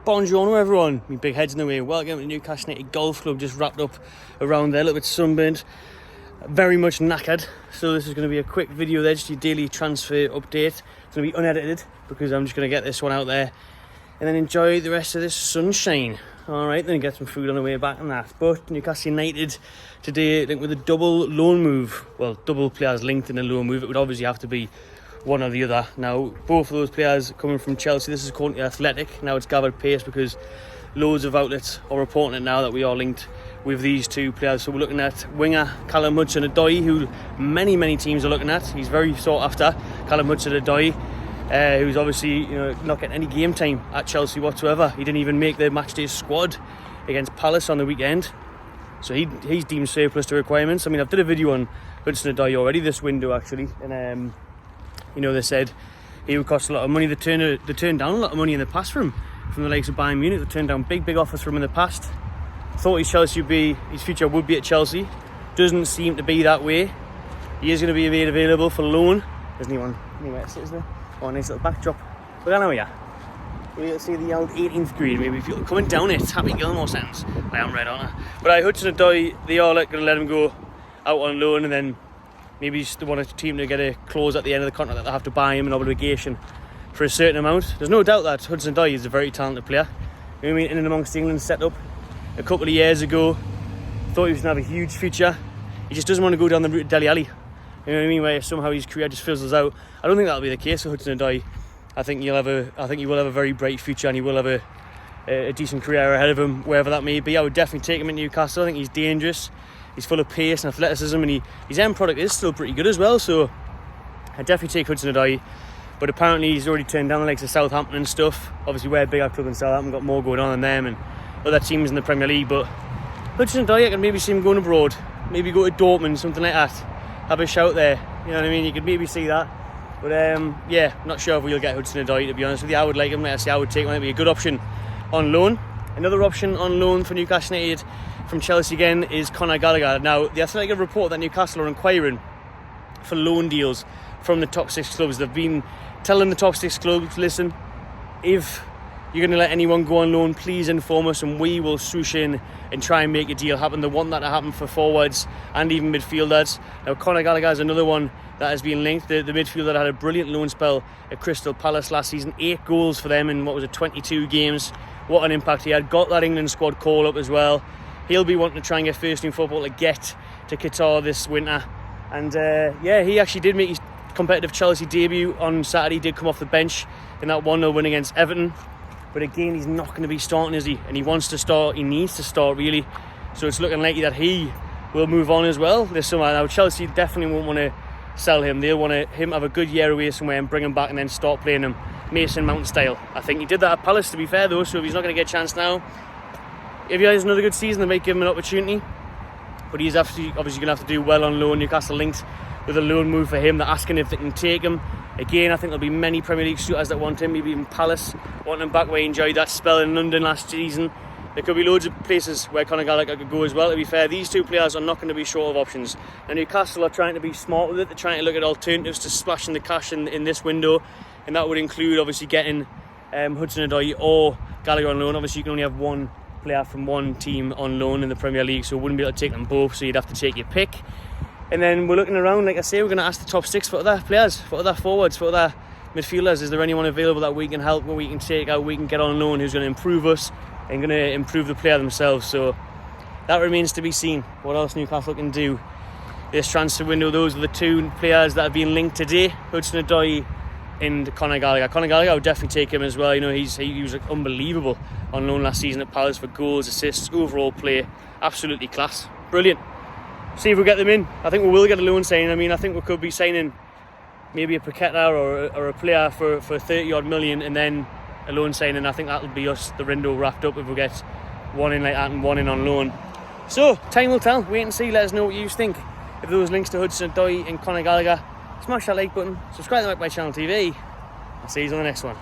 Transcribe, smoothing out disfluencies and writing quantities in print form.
Buongiorno everyone, my big head's in the way. Welcome to Newcastle United Golf Club. Just wrapped up around there, a little bit sunburned, very much knackered. So this is going to be a quick video there, just your daily transfer update. It's going to be unedited because I'm just going to get this one out there and then enjoy the rest of this sunshine. Alright, then get some food on the way back and that. But Newcastle United today linked with a double loan move. Well, double players linked in a loan move. It would obviously have to be one or the other. Now, both of those players coming from Chelsea. This is according to Athletic. Now it's gathered pace because loads of outlets are reporting it now that we are linked with these two players. So we're looking at winger Callum Hudson-Odoi, who many teams are looking at. He's very sought after. Callum Hudson-Odoi, who's obviously not getting any game time at Chelsea whatsoever. He didn't even make the matchday squad against Palace on the weekend. So he's deemed surplus to requirements. I mean, I've did a video on Hudson-Odoi already this window actually, and they said he would cost a lot of money. They turned down a lot of money in the past from the likes of Bayern Munich. They turned down big offers from him in the past. Thought his future would be at Chelsea. Doesn't seem to be that way. He is going to be available for loan. Isn't he one? Anyway, it sits there. Oh, nice little backdrop. But I know, yeah. We'll see the old 18th grade. Maybe if you're coming down it, Happy Gilmore sounds. I am red on it. But Hudson-Odoi, they are going to let him go out on loan, and then maybe they want a team to get a clause at the end of the contract that they have to buy him an obligation for a certain amount. There's no doubt that Hudson-Odoi is a very talented player. I mean, in and amongst England set up a couple of years ago, thought he was going to have a huge future. He just doesn't want to go down the route of Dele Alli. You know what I mean? Where somehow his career just fizzles out. I don't think that'll be the case for Hudson-Odoi. I think he will have a very bright future, and he will have a decent career ahead of him, wherever that may be. I would definitely take him at Newcastle. I think he's dangerous. He's full of pace and athleticism, and his end product is still pretty good as well. So I'd definitely take Hudson-Odoi. But apparently he's already turned down the likes of Southampton and stuff. Obviously we're a bigger club than Southampton, got more going on than them and other teams in the Premier League. But Hudson-Odoi, I can maybe see him going abroad. Maybe go to Dortmund, something like that. Have a shout there. You know what I mean? You could maybe see that. But yeah, not sure if we'll get Hudson-Odoi, to be honest with you. I would like him. Like I say, I would take him. It would be a good option on loan. Another option on loan for Newcastle United from Chelsea again is Conor Gallagher. Now, the Athletic have reported that Newcastle are inquiring for loan deals from the top 6 clubs. They've been telling the top 6 clubs, listen, if you're going to let anyone go on loan, please inform us and we will swoosh in and try and make a deal happen. They want that to happen for forwards and even midfielders. Now, Conor Gallagher is another one that has been linked. The midfielder had a brilliant loan spell at Crystal Palace last season. 8 goals for them in 22 games. What an impact he had. Got that England squad call up as well. He'll be wanting to try and get first team football to get to Qatar this winter. And yeah, he actually did make his competitive Chelsea debut on Saturday. He did come off the bench in that 1-0 win against Everton. But again, he's not going to be starting, is he? And he wants to start. He needs to start, really. So it's looking likely that he will move on as well this summer. Now, Chelsea definitely won't want to sell him. They'll want him to have a good year away somewhere and bring him back and then start playing him Mason Mount style. I think he did that at Palace, to be fair, though. So if he's not going to get a chance now, if he has another good season, they might give him an opportunity. But he's obviously going to have to do well on loan. Newcastle linked with a loan move for him. They're asking if they can take him. Again, I think there'll be many Premier League suitors that want him. Maybe even Palace want him back, where he enjoyed that spell in London last season. There could be loads of places where Conor Gallagher could go as well. To be fair, these two players are not going to be short of options. Now, Newcastle are trying to be smart with it. They're trying to look at alternatives to splashing the cash in this window. And that would include, obviously, getting Hudson-Odoi or Gallagher on loan. Obviously, you can only have one player from one team on loan in the Premier League, so we wouldn't be able to take them both, so you'd have to take your pick. And then we're looking around, like I say, we're going to ask the top 6 for other players, for other forwards, for other midfielders. Is there anyone available that we can help, we can take out, we can get on loan, who's going to improve us and going to improve the player themselves? So that remains to be seen, what else Newcastle can do this transfer window. Those are the 2 players that have been linked today, Hudson-Odoi and Conor Gallagher. Conor Gallagher, I would definitely take him as well. He was unbelievable on loan last season at Palace for goals, assists, overall play. Absolutely class. Brilliant. See if we get them in. I think we will get a loan signing. I mean, I think we could be signing maybe a Paqueta or a player for 30 odd million and then a loan signing. I think that'll be us, the window wrapped up, if we get one in like that and one in on loan. So, time will tell. Wait and see. Let us know what you think. If there was links to Hudson-Odoi and Conor Gallagher, smash that like button, subscribe to my channel TV. I'll see you on the next one.